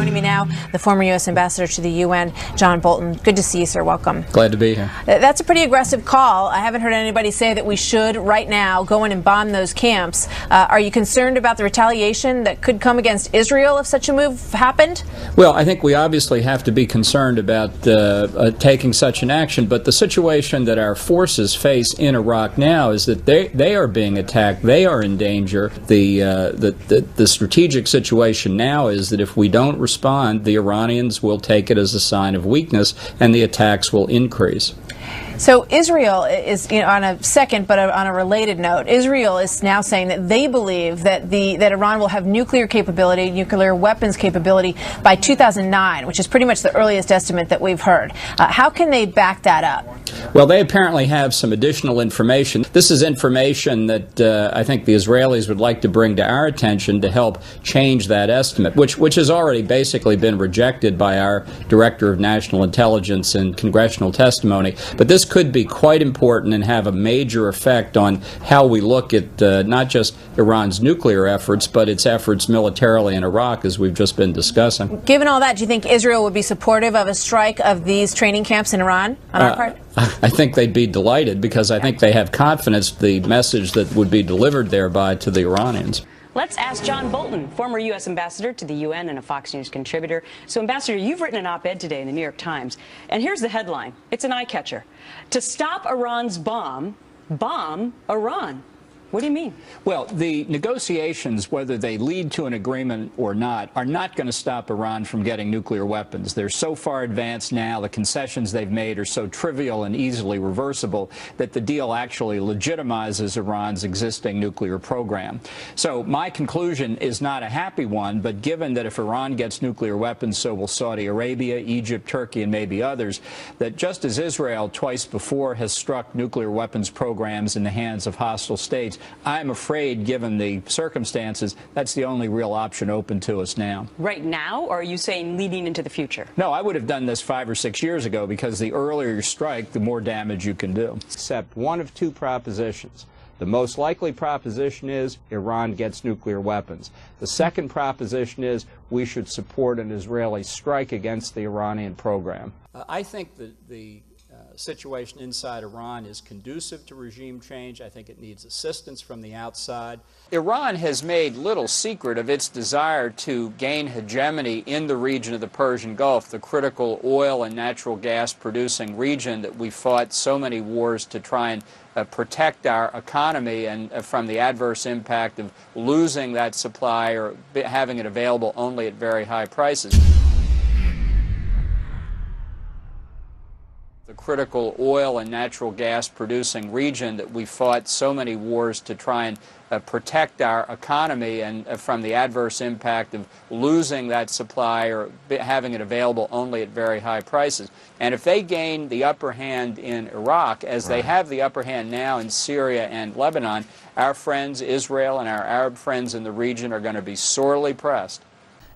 Joining me now, the former U.S. ambassador to the UN, John Bolton. Good to see you, sir. Welcome. Glad to be here. That's a pretty aggressive call. I haven't heard anybody say that we should, right now, go in and bomb those camps. Are you concerned about the retaliation that could come against Israel if such a move happened? Well, I think we obviously have to be concerned about taking such an action, but the situation that our forces face in Iraq now is that they are being attacked. They are in danger. The strategic situation now is that if we don't respond, the Iranians will take it as a sign of weakness, and the attacks will increase. So Israel is, on a second but on a related note, Israel is now saying that they believe that Iran will have nuclear capability, nuclear weapons capability by 2009, which is pretty much the earliest estimate that we've heard. How can they back that up? Well, they apparently have some additional information. This is information that I think the Israelis would like to bring to our attention to help change that estimate, which has already basically been rejected by our Director of National Intelligence in congressional testimony. But this could be quite important and have a major effect on how we look at not just Iran's nuclear efforts, but its efforts militarily in Iraq, as we've just been discussing. Given all that, do you think Israel would be supportive of a strike of these training camps in Iran on our part? I think they'd be delighted, because I think they have confidence the message that would be delivered thereby to the Iranians. Let's ask John Bolton, former U.S. ambassador to the UN and a Fox News contributor. So, Ambassador, you've written an op-ed today in the New York Times, and here's the headline. It's an eye-catcher. To stop Iran's bomb Iran. What do you mean? Well, the negotiations, whether they lead to an agreement or not, are not going to stop Iran from getting nuclear weapons. They're so far advanced now, the concessions they've made are so trivial and easily reversible that the deal actually legitimizes Iran's existing nuclear program. So my conclusion is not a happy one, but given that if Iran gets nuclear weapons, so will Saudi Arabia, Egypt, Turkey, and maybe others, that just as Israel twice before has struck nuclear weapons programs in the hands of hostile states, I'm afraid, given the circumstances, that's the only real option open to us now. Right now, or are you saying leading into the future? No, I would have done this 5 or 6 years ago, because the earlier you strike, the more damage you can do. Except one of two propositions. The most likely proposition is Iran gets nuclear weapons. The second proposition is we should support an Israeli strike against the Iranian program. I think that the situation inside Iran is conducive to regime change. I think it needs assistance from the outside. Iran has made little secret of its desire to gain hegemony in the region of the Persian Gulf, the critical oil and natural gas producing region that we fought so many wars to try and protect our economy and from the adverse impact of losing that supply or having it available only at very high prices. The critical oil and natural gas producing region that we fought so many wars to try and protect our economy and from the adverse impact of losing that supply or having it available only at very high prices. And if they gain the upper hand in Iraq, as they have the upper hand now in Syria and Lebanon, our friends Israel and our Arab friends in the region are going to be sorely pressed.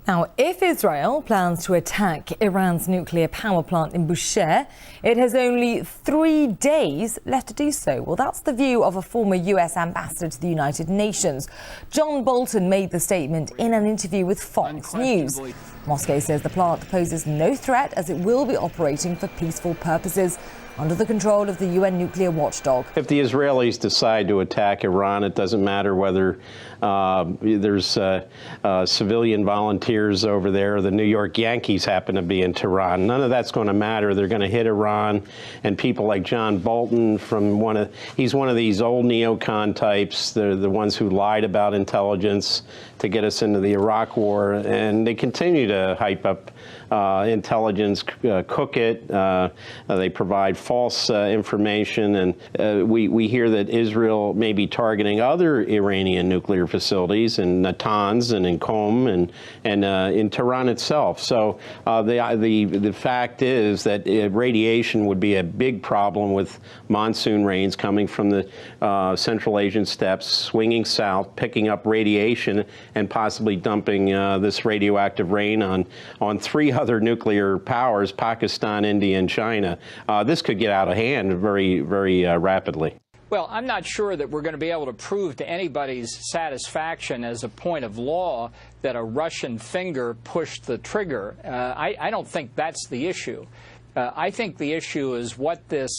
Now, if Israel plans to attack Iran's nuclear power plant in Bushehr, it has only 3 days left to do so. Well, that's the view of a former U.S. ambassador to the United Nations. John Bolton made the statement in an interview with Fox News. Moscow says the plant poses no threat, as it will be operating for peaceful purposes under the control of the UN nuclear watchdog. If the Israelis decide to attack Iran, it doesn't matter whether there's civilian volunteers over there or the New York Yankees happen to be in Tehran. None of that's going to matter. They're going to hit Iran, and people like John Bolton, he's one of these old neocon types. They're the ones who lied about intelligence to get us into the Iraq war, and they continue to hype up intelligence, cook it. They provide false information, and we hear that Israel may be targeting other Iranian nuclear facilities in Natanz and in Qom and in Tehran itself. So the fact is that radiation would be a big problem with monsoon rains coming from the Central Asian steppes, swinging south, picking up radiation, and possibly dumping this radioactive rain on 3 other nuclear powers, Pakistan, India, and China. This could get out of hand very, very rapidly. Well, I'm not sure that we're going to be able to prove to anybody's satisfaction as a point of law that a Russian finger pushed the trigger. I don't think that's the issue. I think the issue is what this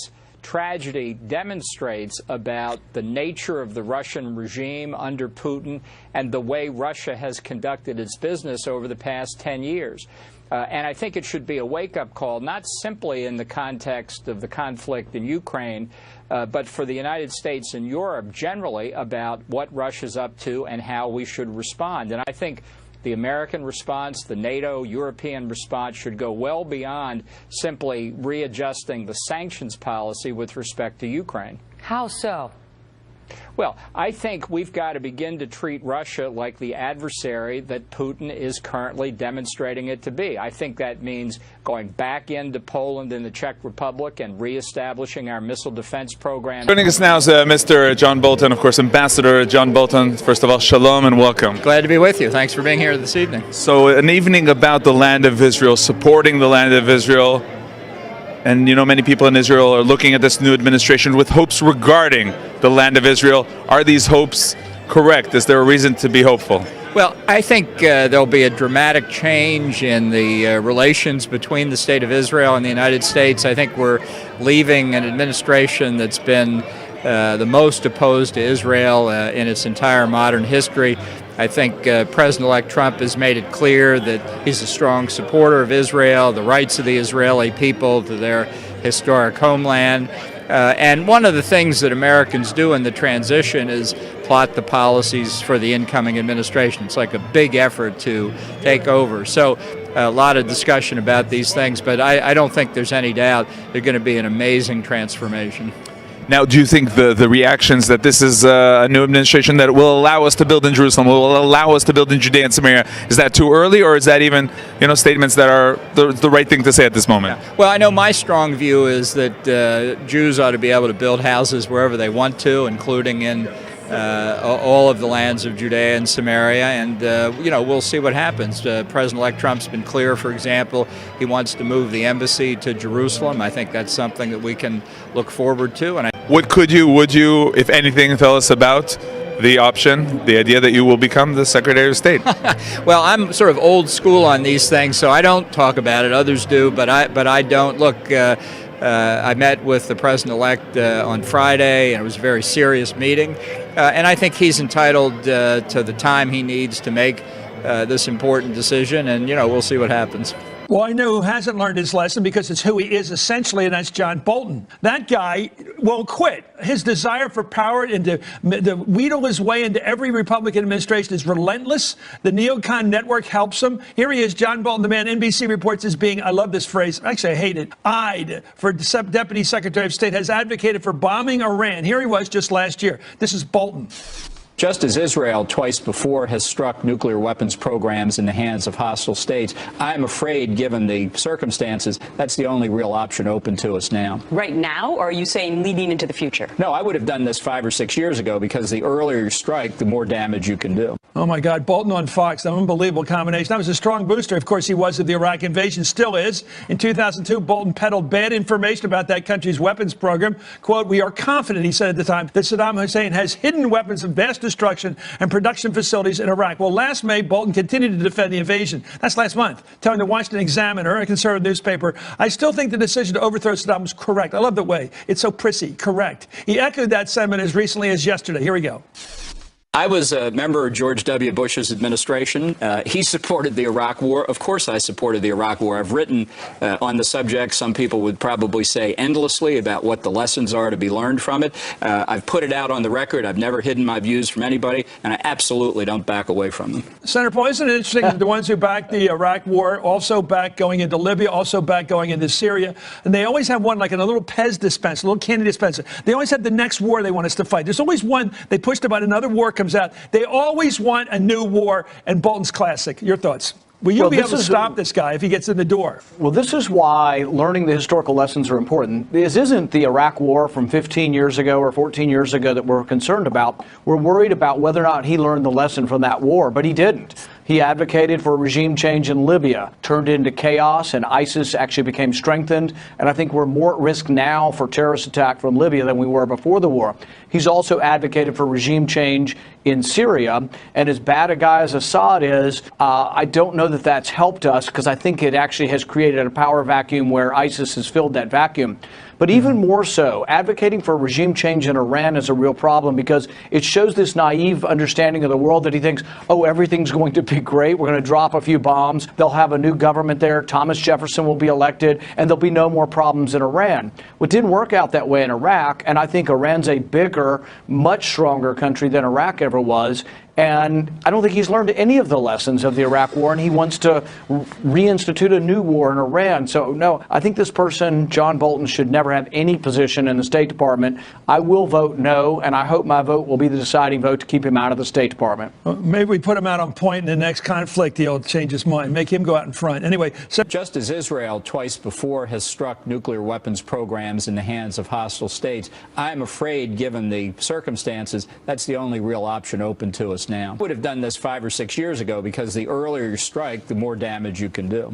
tragedy demonstrates about the nature of the Russian regime under Putin and the way Russia has conducted its business over the past 10 years. And I think it should be a wake-up call, not simply in the context of the conflict in Ukraine, but for the United States and Europe generally about what Russia's up to and how we should respond. And I think the American response, the NATO, European response should go well beyond simply readjusting the sanctions policy with respect to Ukraine. How so? Well, I think we've got to begin to treat Russia like the adversary that Putin is currently demonstrating it to be. I think that means going back into Poland and the Czech Republic and reestablishing our missile defense program. Joining us now is Mr. John Bolton, of course, Ambassador John Bolton. First of all, shalom and welcome. Glad to be with you. Thanks for being here this evening. So an evening about the land of Israel, supporting the land of Israel. And, you know, many people in Israel are looking at this new administration with hopes regarding the land of Israel. Are these hopes correct? Is there a reason to be hopeful? Well, I think there'll be a dramatic change in the relations between the State of Israel and the United States. I think we're leaving an administration that's been the most opposed to Israel in its entire modern history. I think President-elect Trump has made it clear that he's a strong supporter of Israel, the rights of the Israeli people to their historic homeland. And one of the things that Americans do in the transition is plot the policies for the incoming administration. It's like a big effort to take over. So a lot of discussion about these things, but I don't think there's any doubt there's going to be an amazing transformation. Now, do you think the reactions that this is a new administration that will allow us to build in Jerusalem, will allow us to build in Judea and Samaria, is that too early, or is that even, you know, statements that are the right thing to say at this moment? Yeah. Well, I know my strong view is that Jews ought to be able to build houses wherever they want to, including in all of the lands of Judea and Samaria, and you know, we'll see what happens. President-elect Trump's been clear, for example, he wants to move the embassy to Jerusalem. I think that's something that we can look forward to. And would you, if anything, tell us about the option, the idea that you will become the Secretary of State? Well, I'm sort of old school on these things, so I don't talk about it. Others do, but I don't. Look, I met with the President-elect on Friday, and it was a very serious meeting. And I think he's entitled to the time he needs to make this important decision, and, you know, we'll see what happens. Well, I know who hasn't learned his lesson because it's who he is essentially, and that's John Bolton. That guy won't quit. His desire for power and to wheedle his way into every Republican administration is relentless. The neocon network helps him. Here he is, John Bolton, the man NBC reports as being, I love this phrase, actually I hate it, eyed for Deputy Secretary of State, has advocated for bombing Iran. Here he was just last year. This is Bolton. Just as Israel twice before has struck nuclear weapons programs in the hands of hostile states, I'm afraid, given the circumstances, that's the only real option open to us now. Right now, or are you saying leading into the future? No, I would have done this 5 or 6 years ago, because the earlier you strike, the more damage you can do. Oh, my God. Bolton on Fox, an unbelievable combination. That was a strong booster. Of course, he was of the Iraq invasion, still is. In 2002, Bolton peddled bad information about that country's weapons program. Quote, "We are confident," he said at the time, "that Saddam Hussein has hidden weapons of vast destruction and production facilities in Iraq." Well, last May, Bolton continued to defend the invasion. That's last month, telling the Washington Examiner, a conservative newspaper, "I still think the decision to overthrow Saddam was correct." I love the way it's so prissy, correct. He echoed that sentiment as recently as yesterday. Here we go. I was a member of George W. Bush's administration. He supported the Iraq War. Of course I supported the Iraq War. I've written on the subject, some people would probably say endlessly, about what the lessons are to be learned from it. I've put it out on the record. I've never hidden my views from anybody, and I absolutely don't back away from them. Senator Paul, isn't it interesting that the ones who backed the Iraq War also backed going into Libya, also backed going into Syria, and they always have one, like in a little Pez dispenser, a little candy dispenser. They always have the next war they want us to fight. There's always one they pushed about, another war comes out. They always want a new war, and Bolton's classic. Your thoughts? Will you be able to stop this guy if he gets in the door? Well, this is why learning the historical lessons are important. This isn't the Iraq War from 15 years ago or 14 years ago that we're concerned about. We're worried about whether or not he learned the lesson from that war, but he didn't. He advocated for a regime change in Libya, turned into chaos, and ISIS actually became strengthened. And I think we're more at risk now for terrorist attack from Libya than we were before the war. He's also advocated for regime change in Syria. And as bad a guy as Assad is, I don't know that that's helped us, because I think it actually has created a power vacuum where ISIS has filled that vacuum. But even more so, advocating for regime change in Iran is a real problem, because it shows this naive understanding of the world that he thinks, oh, everything's going to be great. We're going to drop a few bombs. They'll have a new government there. Thomas Jefferson will be elected, and there'll be no more problems in Iran. Well, it didn't work out that way in Iraq, and I think Iran's a bigger, much stronger country than Iraq ever was. And I don't think he's learned any of the lessons of the Iraq War, and he wants to reinstitute a new war in Iran. So, no, I think this person, John Bolton, should never have any position in the State Department. I will vote no, and I hope my vote will be the deciding vote to keep him out of the State Department. Maybe we put him out on point in the next conflict. He'll change his mind. Make him go out in front. Anyway, so just as Israel twice before has struck nuclear weapons programs in the hands of hostile states, I'm afraid, given the circumstances, that's the only real option open to us now. Would have done this 5 or 6 years ago, because the earlier you strike, the more damage you can do.